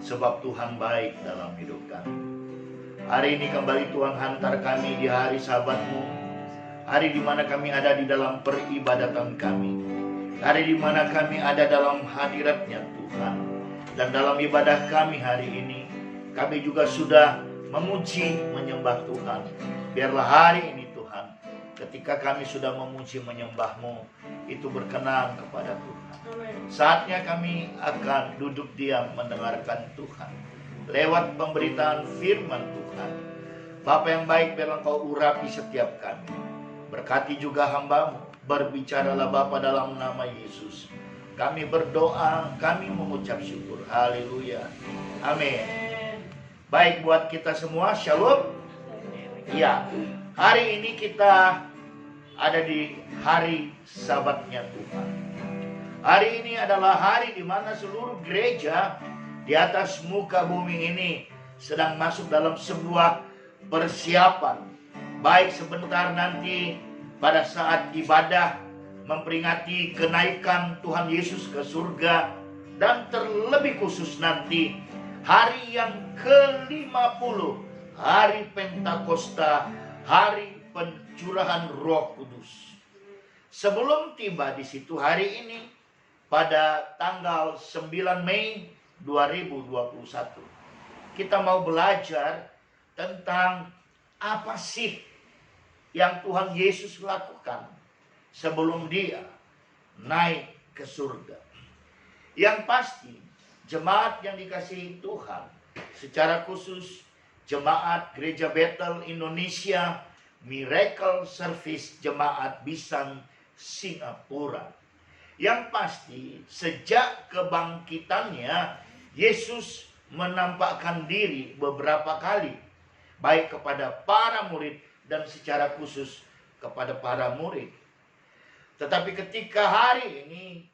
Sebab Tuhan baik dalam hidup kami. Hari ini kembali Tuhan hantar kami di hari Sabat-Mu, hari di mana kami ada di dalam peribadatan kami, hari di mana kami ada dalam hadirat-Nya Tuhan. Dan dalam ibadah kami hari ini, kami juga sudah memuji menyembah Tuhan. Biarlah hari ini Tuhan, ketika kami sudah memuji menyembah-Mu, itu berkenan kepada Tuhan. Saatnya kami akan duduk diam mendengarkan Tuhan lewat pemberitaan firman Tuhan. Bapa yang baik, biarlah Engkau urapi setiap kami. Berkati juga hamba-Mu. Berbicaralah Bapa dalam nama Yesus. Kami berdoa, kami mengucap syukur. Haleluya. Amin. Baik buat kita semua, shalom. Ya, hari ini kita ada di hari Sabat-Nya Tuhan. Hari ini adalah hari di mana seluruh gereja di atas muka bumi ini sedang masuk dalam sebuah persiapan. Baik sebentar nanti pada saat ibadah memperingati kenaikan Tuhan Yesus ke surga, dan terlebih khusus nanti hari yang ke-50, hari Pentakosta, hari pencurahan Roh Kudus. Sebelum tiba di situ hari ini, pada tanggal 9 Mei 2021, kita mau belajar tentang apa sih yang Tuhan Yesus lakukan sebelum Dia naik ke surga. Yang pasti, jemaat yang dikasihi Tuhan, secara khusus jemaat Gereja Bethel Indonesia Miracle Service Jemaat Bisan Singapura. Yang pasti, sejak kebangkitannya, Yesus menampakkan diri beberapa kali, baik kepada para murid dan secara khusus kepada para murid. Tetapi ketika hari ini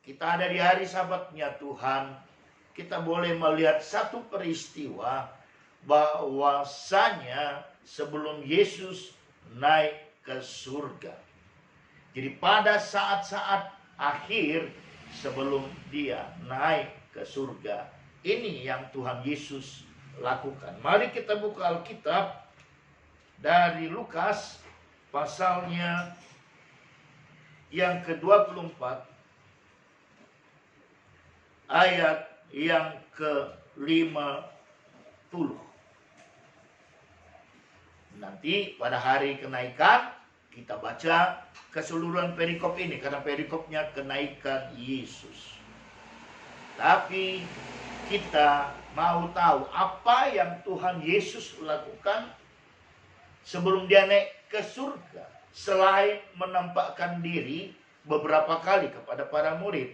kita ada di hari Sabat-Nya Tuhan, kita boleh melihat satu peristiwa bahwasanya sebelum Yesus naik ke surga. Jadi pada saat-saat akhir sebelum Dia naik ke surga, ini yang Tuhan Yesus lakukan. Mari kita buka Alkitab dari Lukas pasalnya yang ke-24 ayat yang ke-50. Nanti pada hari kenaikan kita baca keseluruhan perikop ini karena perikopnya kenaikan Yesus. Tapi kita mau tahu apa yang Tuhan Yesus lakukan sebelum Dia naik ke surga, selain menampakkan diri beberapa kali kepada para murid.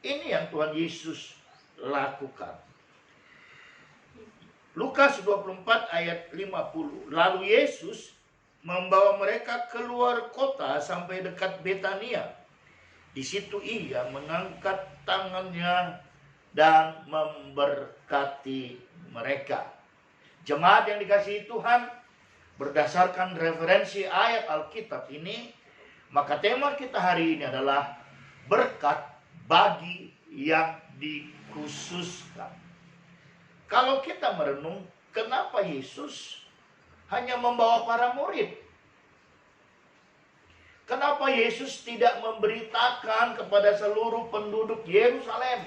Ini yang Tuhan Yesus lakukan. Lukas 24 ayat 50. Lalu Yesus membawa mereka keluar kota sampai dekat Betania. Di situ Ia mengangkat tangannya dan memberkati mereka. Jemaat yang dikasihi Tuhan, berdasarkan referensi ayat Alkitab ini, maka tema kita hari ini adalah berkat bagi yang dikhususkan. Kalau kita merenung, kenapa Yesus hanya membawa para murid? Kenapa Yesus tidak memberitakan kepada seluruh penduduk Yerusalem,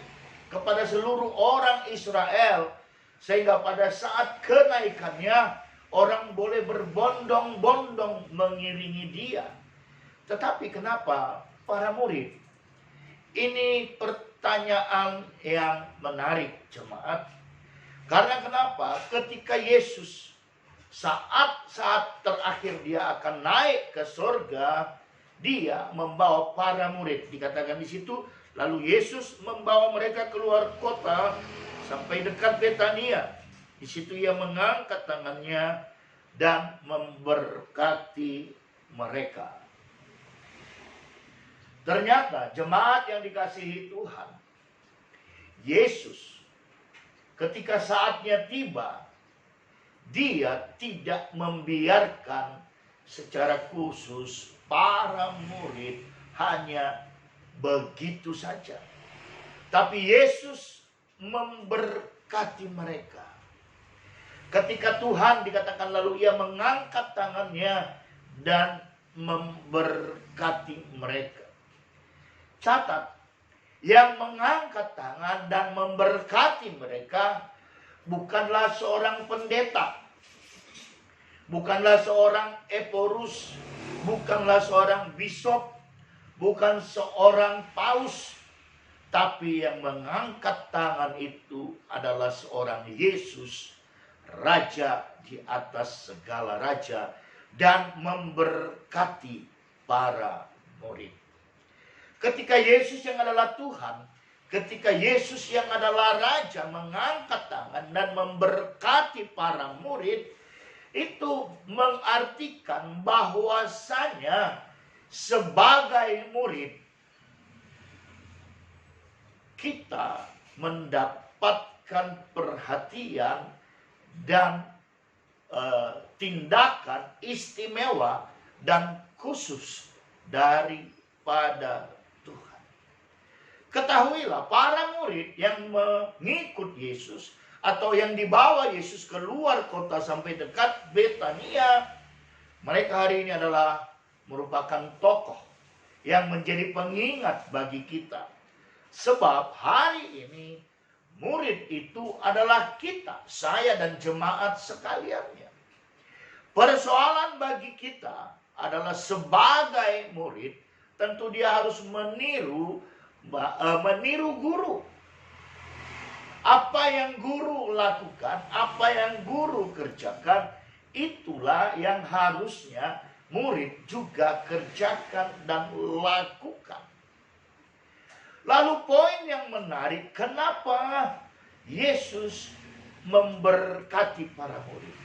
kepada seluruh orang Israel, sehingga pada saat kenaikannya orang boleh berbondong-bondong mengiringi Dia? Tetapi kenapa para murid? Ini pertanyaan yang menarik, jemaat. Karena kenapa? Ketika Yesus saat-saat terakhir Dia akan naik ke surga, Dia membawa para murid. Dikatakan di situ, lalu Yesus membawa mereka keluar kota sampai dekat Betania. Di situ Ia mengangkat tangannya dan memberkati mereka. Ternyata jemaat yang dikasihi Tuhan, Yesus ketika saatnya tiba, Dia tidak membiarkan secara khusus para murid hanya begitu saja. Tapi Yesus memberkati mereka. Ketika Tuhan dikatakan lalu ia mengangkat tangannya dan memberkati mereka. Catat, yang mengangkat tangan dan memberkati mereka bukanlah seorang pendeta, bukanlah seorang eporus, bukanlah seorang bishop, bukan seorang paus, tapi yang mengangkat tangan itu adalah seorang Yesus, Raja di atas segala raja, dan memberkati para murid. Ketika Yesus yang adalah Tuhan, ketika Yesus yang adalah Raja mengangkat tangan dan memberkati para murid, itu mengartikan bahwasanya sebagai murid kita mendapatkan perhatian dan tindakan istimewa dan khusus daripada Tuhan. Ketahuilah, para murid yang mengikut Yesus atau yang dibawa Yesus keluar kota sampai dekat Betania, mereka hari ini adalah merupakan tokoh yang menjadi pengingat bagi kita. Sebab hari ini murid itu adalah kita, saya dan jemaat sekaliannya. Persoalan bagi kita adalah sebagai murid, tentu dia harus meniru guru. Apa yang guru lakukan, apa yang guru kerjakan, itulah yang harusnya murid juga kerjakan dan lakukan. Lalu poin yang menarik, kenapa Yesus memberkati para murid?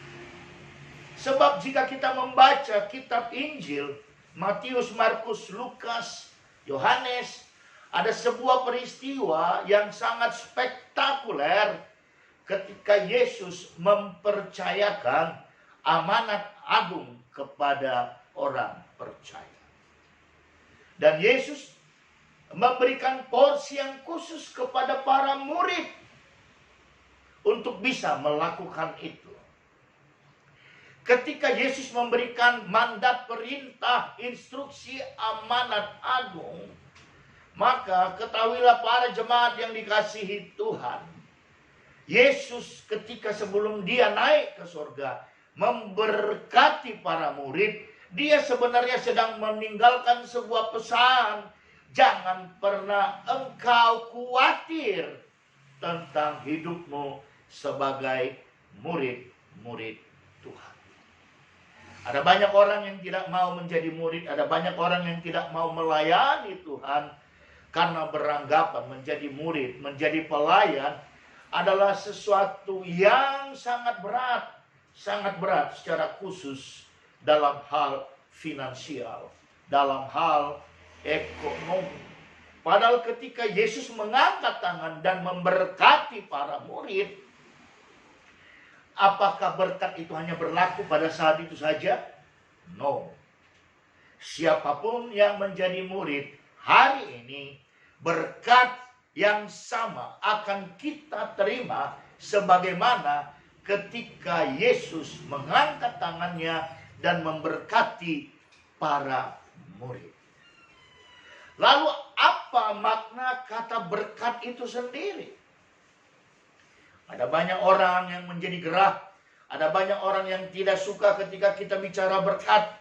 Sebab jika kita membaca kitab Injil, Matius, Markus, Lukas, Yohanes, ada sebuah peristiwa yang sangat spektakuler ketika Yesus mempercayakan amanat agung kepada orang percaya. Dan Yesus memberikan porsi yang khusus kepada para murid untuk bisa melakukan itu. Ketika Yesus memberikan mandat, perintah, instruksi, amanat agung, maka ketahuilah para jemaat yang dikasihi Tuhan, Yesus ketika sebelum dia naik ke surga memberkati para murid, dia sebenarnya sedang meninggalkan sebuah pesan. Jangan pernah engkau khawatir tentang hidupmu sebagai murid-murid Tuhan. Ada banyak orang yang tidak mau menjadi murid, ada banyak orang yang tidak mau melayani Tuhan karena beranggapan menjadi murid, menjadi pelayan adalah sesuatu yang sangat berat secara khusus dalam hal finansial, dalam hal ekonomi. Padahal ketika Yesus mengangkat tangan dan memberkati para murid, apakah berkat itu hanya berlaku pada saat itu saja? No. Siapapun yang menjadi murid hari ini, berkat yang sama akan kita terima sebagaimana ketika Yesus mengangkat tangannya dan memberkati para murid. Lalu apa makna kata berkat itu sendiri? Ada banyak orang yang menjadi gerah. Ada banyak orang yang tidak suka ketika kita bicara berkat.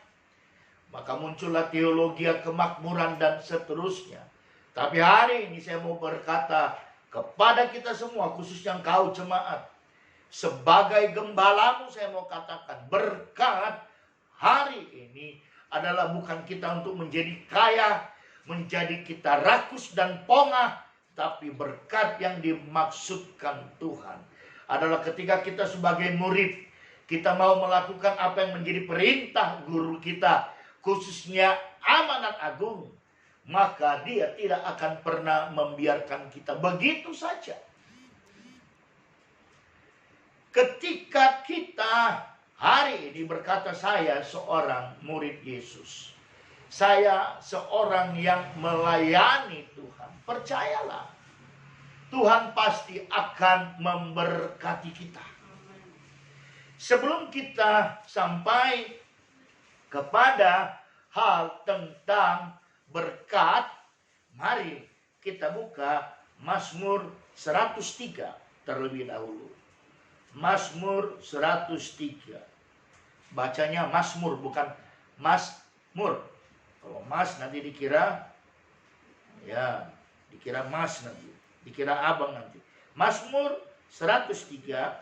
Maka muncullah teologi kemakmuran dan seterusnya. Tapi hari ini saya mau berkata kepada kita semua, khususnya engkau jemaat. Sebagai gembalamu saya mau katakan, berkat hari ini adalah bukan kita untuk menjadi kaya, menjadi kita rakus dan pongah. Tapi berkat yang dimaksudkan Tuhan adalah ketika kita sebagai murid, kita mau melakukan apa yang menjadi perintah guru kita, khususnya amanat agung, maka dia tidak akan pernah membiarkan kita begitu saja. Ketika kita hari ini berkata, saya seorang murid Yesus, saya seorang yang melayani Tuhan, percayalah, Tuhan pasti akan memberkati kita. Sebelum kita sampai kepada hal tentang berkat, mari kita buka Mazmur 103 terlebih dahulu. Mazmur 103. Bacanya Mazmur, bukan Masmur. Kalau Mas nanti dikira Mas nanti, dikira abang nanti. Mazmur 103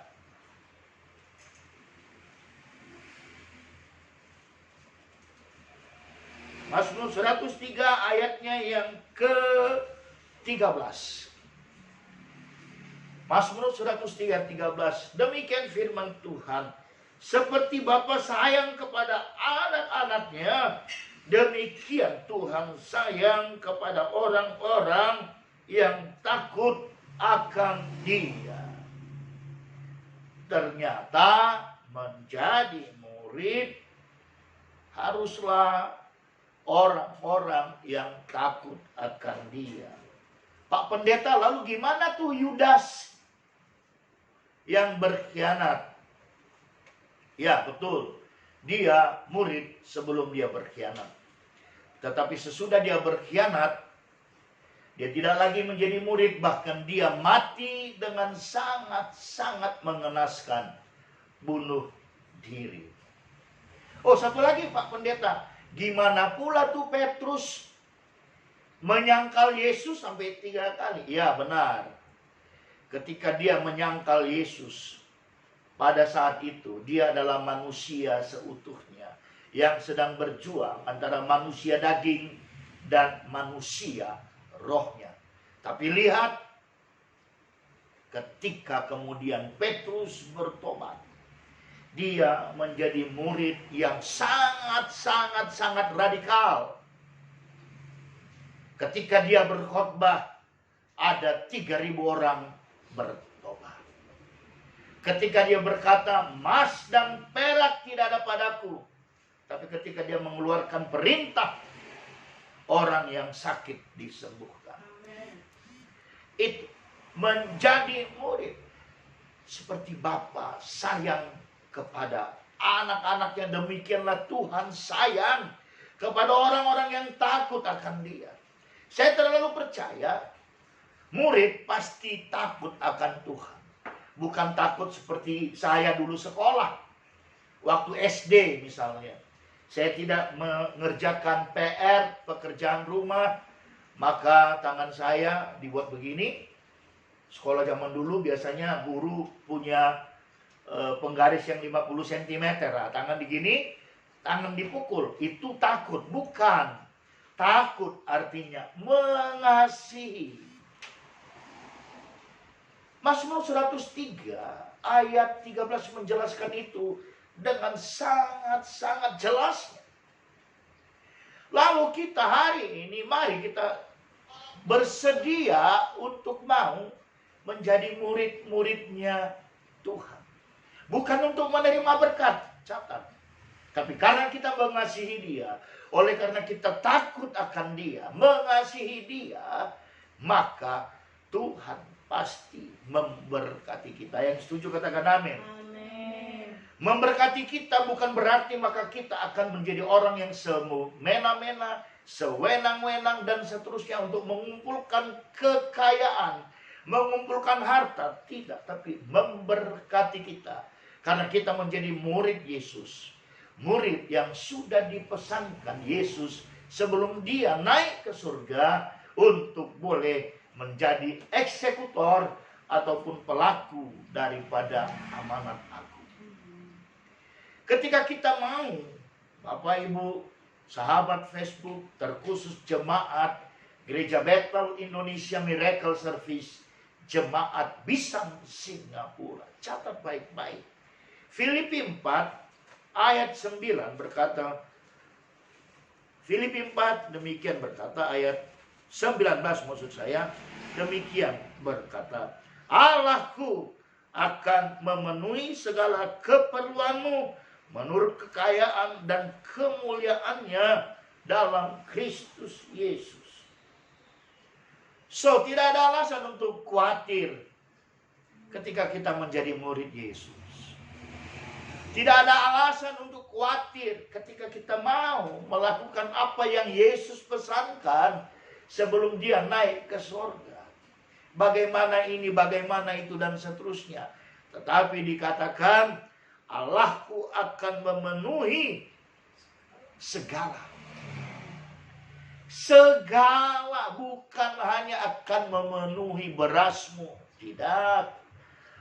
Mazmur 103 ayatnya yang ke-13. Mazmur 103 13. Demikian firman Tuhan. Seperti Bapa sayang kepada anak-anaknya, demikian Tuhan sayang kepada orang-orang yang takut akan Dia. Ternyata menjadi murid haruslah orang-orang yang takut akan Dia. Pak Pendeta, lalu gimana tuh Yudas yang berkhianat? Ya, betul. Dia murid sebelum dia berkhianat. Tetapi sesudah dia berkhianat, dia tidak lagi menjadi murid, bahkan dia mati dengan sangat-sangat mengenaskan, bunuh diri. Oh, satu lagi Pak Pendeta, gimana pula tuh Petrus menyangkal Yesus sampai 3 kali? Ya, benar. Ketika dia menyangkal Yesus, pada saat itu dia adalah manusia seutuhnya yang sedang berjuang antara manusia daging dan manusia rohnya. Tapi lihat, ketika kemudian Petrus bertobat, dia menjadi murid yang sangat radikal. Ketika dia berkhotbah, ada 3.000 orang bertobat. Ketika dia berkata, emas dan perak tidak ada padaku. Tapi ketika dia mengeluarkan perintah, orang yang sakit disembuhkan. Itu menjadi murid. Seperti Bapa sayang kepada anak-anaknya, demikianlah Tuhan sayang kepada orang-orang yang takut akan Dia. Saya terlalu percaya murid pasti takut akan Tuhan. Bukan takut seperti saya dulu sekolah. Waktu SD misalnya, saya tidak mengerjakan PR, pekerjaan rumah, maka tangan saya dibuat begini. Sekolah zaman dulu biasanya guru punya penggaris yang 50 cm. Nah, tangan begini, tangan dipukul. Itu takut, bukan. Takut artinya mengasihi. Mazmur 103 ayat 13 menjelaskan itu dengan sangat jelas. Lalu kita hari ini, mari kita bersedia untuk mau menjadi murid-muridnya Tuhan. Bukan untuk menerima berkat, catat. Tapi karena kita mengasihi Dia, oleh karena kita takut akan Dia, mengasihi Dia, maka Tuhan pasti memberkati kita. Yang setuju katakan amin. Amin. Memberkati kita bukan berarti maka kita akan menjadi orang yang semena-mena, sewenang-wenang dan seterusnya untuk mengumpulkan kekayaan, mengumpulkan harta. Tidak, tapi memberkati kita. Karena kita menjadi murid Yesus. Murid yang sudah dipesankan Yesus sebelum Dia naik ke surga untuk boleh menjadi eksekutor ataupun pelaku daripada amanat agung. Ketika kita mau, Bapak Ibu, sahabat Facebook, terkhusus jemaat Gereja Bethel Indonesia Miracle Service, jemaat Bisang Singapura, catat baik-baik. Filipi 4 ayat 9 berkata, Filipi 4 demikian berkata, ayat 19 maksud saya, demikian berkata, Allahku akan memenuhi segala keperluanmu menurut kekayaan dan kemuliaannya dalam Kristus Yesus. So, tidak ada alasan untuk khawatir ketika kita menjadi murid Yesus. Tidak ada alasan untuk khawatir ketika kita mau melakukan apa yang Yesus pesankan sebelum dia naik ke surga. Bagaimana ini, bagaimana itu, dan seterusnya. Tetapi dikatakan, Allahku akan memenuhi segala. Segala, bukan hanya akan memenuhi berasmu. Tidak.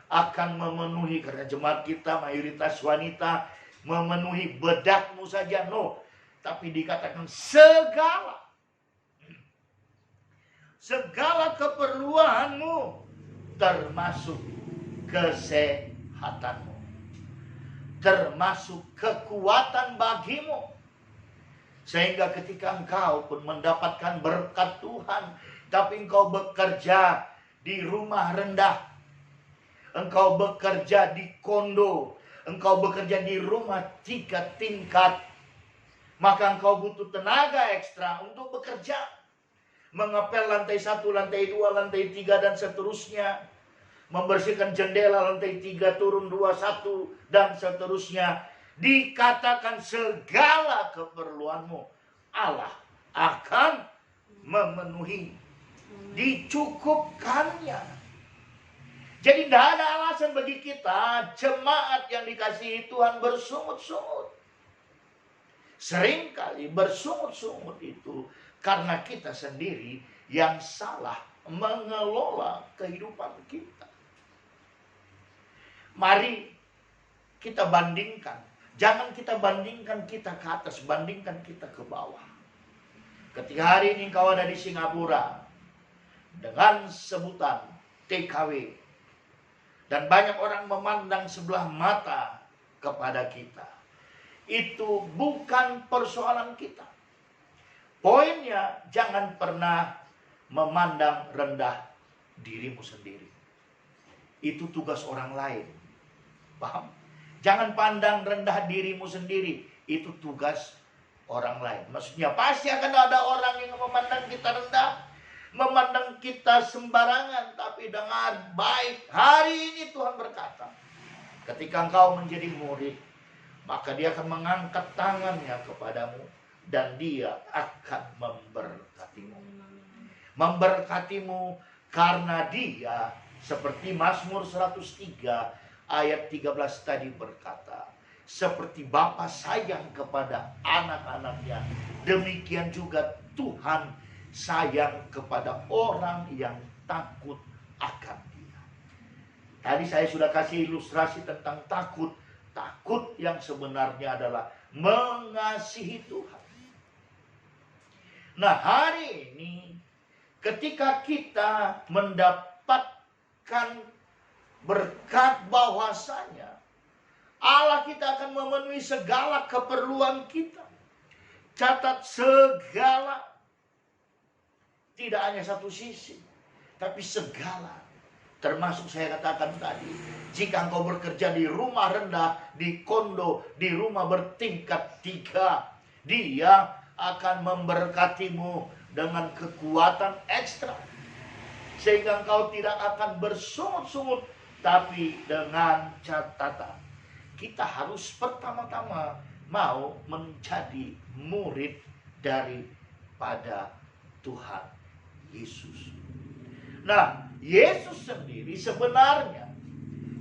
Akan memenuhi, karena jemaat kita mayoritas wanita, memenuhi bedakmu saja. No. Tapi dikatakan segala. Segala keperluanmu, termasuk kesehatanmu, termasuk kekuatan bagimu. Sehingga ketika engkau pun mendapatkan berkat Tuhan, tapi engkau bekerja di rumah rendah, engkau bekerja di kondo, engkau bekerja di rumah 3 tingkat, maka engkau butuh tenaga ekstra untuk bekerja. Mengepel lantai 1, lantai 2, lantai 3, dan seterusnya. Membersihkan jendela lantai 3, turun 2, 1, dan seterusnya. Dikatakan segala keperluanmu, Allah akan memenuhi. Dicukupkannya. Jadi tidak ada alasan bagi kita, jemaat yang dikasihi Tuhan, bersungut-sungut. Seringkali bersungut-sungut itu karena kita sendiri yang salah mengelola kehidupan kita. Mari kita bandingkan. Jangan kita bandingkan kita ke atas, bandingkan kita ke bawah. Ketika hari ini kau ada di Singapura dengan sebutan TKW, dan banyak orang memandang sebelah mata kepada kita, itu bukan persoalan kita. Poinnya, jangan pernah memandang rendah dirimu sendiri. Itu tugas orang lain. Paham? Jangan pandang rendah dirimu sendiri. Itu tugas orang lain. Maksudnya pasti akan ada orang yang memandang kita rendah, memandang kita sembarangan. Tapi dengan baik, hari ini Tuhan berkata, ketika engkau menjadi murid, maka dia akan mengangkat tangannya kepadamu dan dia akan memberkatimu. Memberkatimu karena dia, seperti Mazmur 103 ayat 13 tadi berkata, seperti Bapa sayang kepada anak-anaknya, demikian juga Tuhan sayang kepada orang yang takut akan Dia. Tadi saya sudah kasih ilustrasi tentang takut. Takut yang sebenarnya adalah mengasihi Tuhan. Nah, hari ini ketika kita mendapatkan berkat bahwasanya Allah kita akan memenuhi segala keperluan kita. Catat, segala. Tidak hanya satu sisi, tapi segala. Termasuk saya katakan tadi, jika engkau bekerja di rumah rendah, di kondo, di rumah bertingkat 3, Dia akan memberkatimu dengan kekuatan ekstra. Sehingga engkau tidak akan bersungut-sungut, tapi dengan catatan, kita harus pertama-tama mau menjadi murid daripada Tuhan Yesus. Nah, Yesus sendiri sebenarnya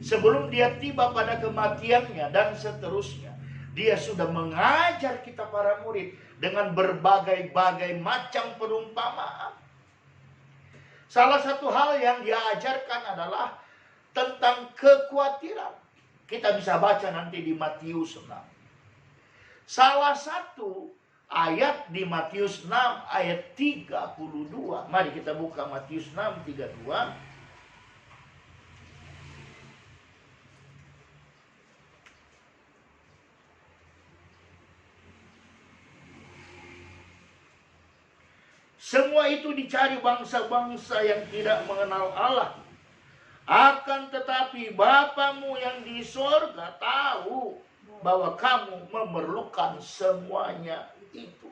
sebelum dia tiba pada kematiannya dan seterusnya, dia sudah mengajar kita para murid dengan berbagai-bagai macam perumpamaan. Salah satu hal yang dia ajarkan adalah tentang kekhawatiran. Kita bisa baca nanti di Matius 6. Salah satu ayat di Matius 6 ayat 32. Mari kita buka Matius 6, 32. Semua itu dicari bangsa-bangsa yang tidak mengenal Allah. Akan tetapi Bapamu yang di sorga tahu bahwa kamu memerlukan semuanya itu.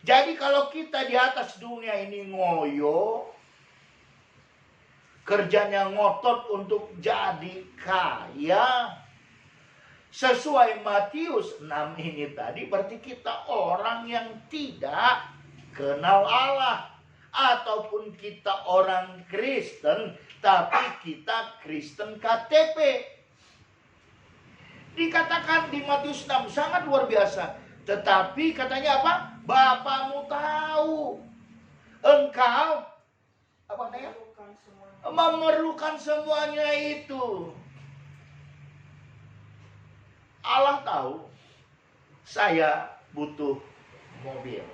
Jadi kalau kita di atas dunia ini ngoyo, kerjanya ngotot untuk jadi kaya, sesuai Matius 6 ini tadi, berarti kita orang yang tidak kenal Allah. Ataupun kita orang Kristen, tapi kita Kristen KTP. Dikatakan di Matius 6 sangat luar biasa. Tetapi katanya apa? Bapamu tahu engkau apa namanya? Memerlukan semuanya itu. Allah tahu saya butuh mobil.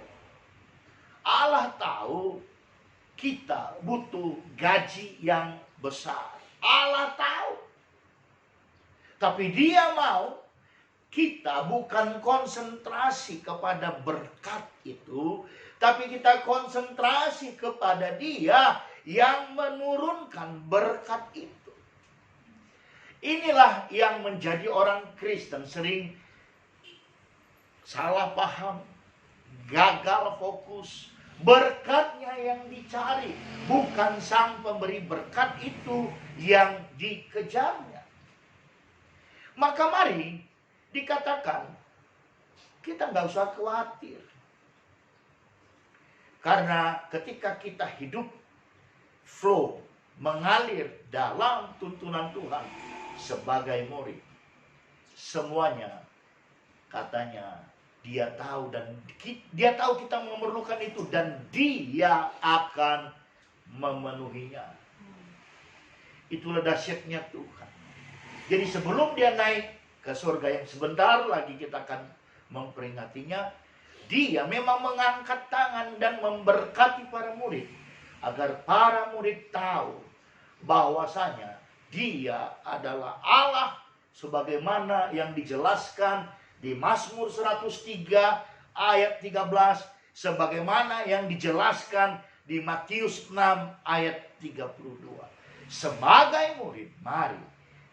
Allah tahu kita butuh gaji yang besar. Allah tahu. Tapi Dia mau kita bukan konsentrasi kepada berkat itu, tapi kita konsentrasi kepada Dia yang menurunkan berkat itu. Inilah yang menjadi orang Kristen sering salah paham, gagal fokus. Berkatnya yang dicari, bukan sang pemberi berkat itu yang dikejarnya. Maka mari dikatakan, kita nggak usah khawatir. Karena ketika kita hidup flow, mengalir dalam tuntunan Tuhan sebagai murid, semuanya katanya Dia tahu, dan Dia tahu kita memerlukan itu, dan Dia akan memenuhinya. Itulah dahsyatnya Tuhan. Jadi sebelum Dia naik ke surga yang sebentar lagi kita akan memperingatinya, Dia memang mengangkat tangan dan memberkati para murid, agar para murid tahu bahwasanya Dia adalah Allah, sebagaimana yang dijelaskan di Mazmur 103 ayat 13, sebagaimana yang dijelaskan di Matius 6 ayat 32. Sebagai murid, mari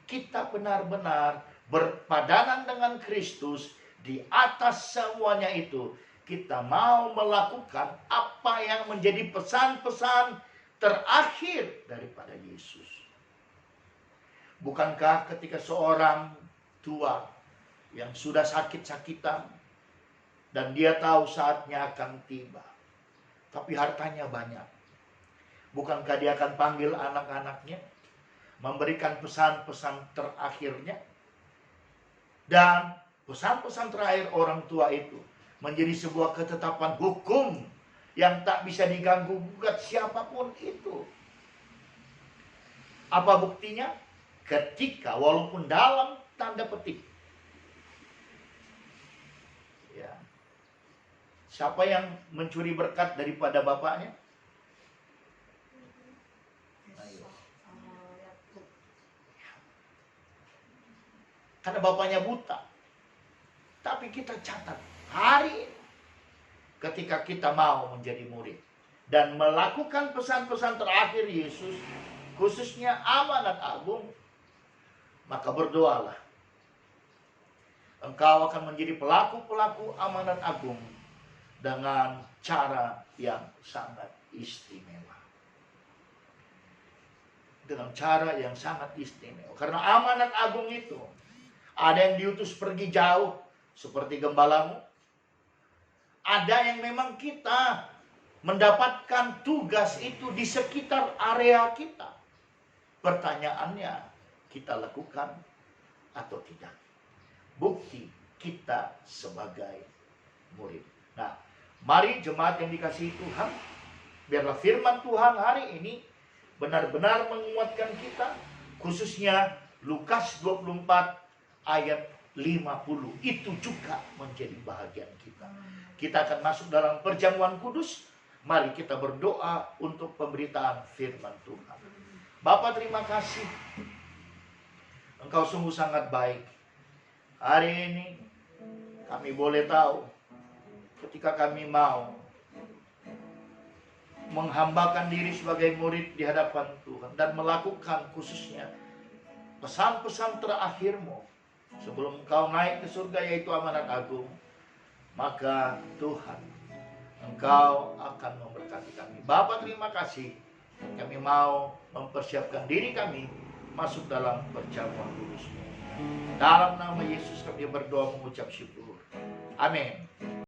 kita benar-benar berpadanan dengan Kristus. Di atas semuanya itu, kita mau melakukan apa yang menjadi pesan-pesan terakhir daripada Yesus. Bukankah ketika seorang tua yang sudah sakit-sakitan dan dia tahu saatnya akan tiba, tapi hartanya banyak, bukankah dia akan panggil anak-anaknya, memberikan pesan-pesan terakhirnya? Dan pesan-pesan terakhir orang tua itu menjadi sebuah ketetapan hukum yang tak bisa diganggu gugat siapapun itu. Apa buktinya? Ketika walaupun dalam tanda petik, ya, siapa yang mencuri berkat daripada bapaknya? Ayo. Karena bapaknya buta. Tapi kita catat hari ini, ketika kita mau menjadi murid dan melakukan pesan-pesan terakhir Yesus, khususnya amanat agung, maka berdoalah. Engkau akan menjadi pelaku-pelaku amanat agung dengan cara yang sangat istimewa. Dengan cara yang sangat istimewa. Karena amanat agung itu, ada yang diutus pergi jauh, seperti gembalamu. Ada yang memang kita mendapatkan tugas itu di sekitar area kita. Pertanyaannya, kita lakukan atau tidak? Bukti kita sebagai murid. Nah, mari jemaat yang dikasihi Tuhan, biarlah firman Tuhan hari ini benar-benar menguatkan kita, khususnya Lukas 24 ayat 50. Itu juga menjadi bahagian kita. Kita akan masuk dalam perjamuan kudus. Mari kita berdoa untuk pemberitaan firman Tuhan. Bapa, terima kasih. Engkau sungguh sangat baik. Hari ini kami boleh tahu ketika kami mau menghambakan diri sebagai murid di hadapan Tuhan dan melakukan khususnya pesan-pesan terakhir-Mu sebelum Engkau naik ke surga, yaitu amanat agung. Maka Tuhan, Engkau akan memberkati kami. Bapa, terima kasih. Kami mau mempersiapkan diri kami masuk dalam perjamuan kudus-Mu. Dalam nama Yesus kami berdoa mengucap syukur. Amin.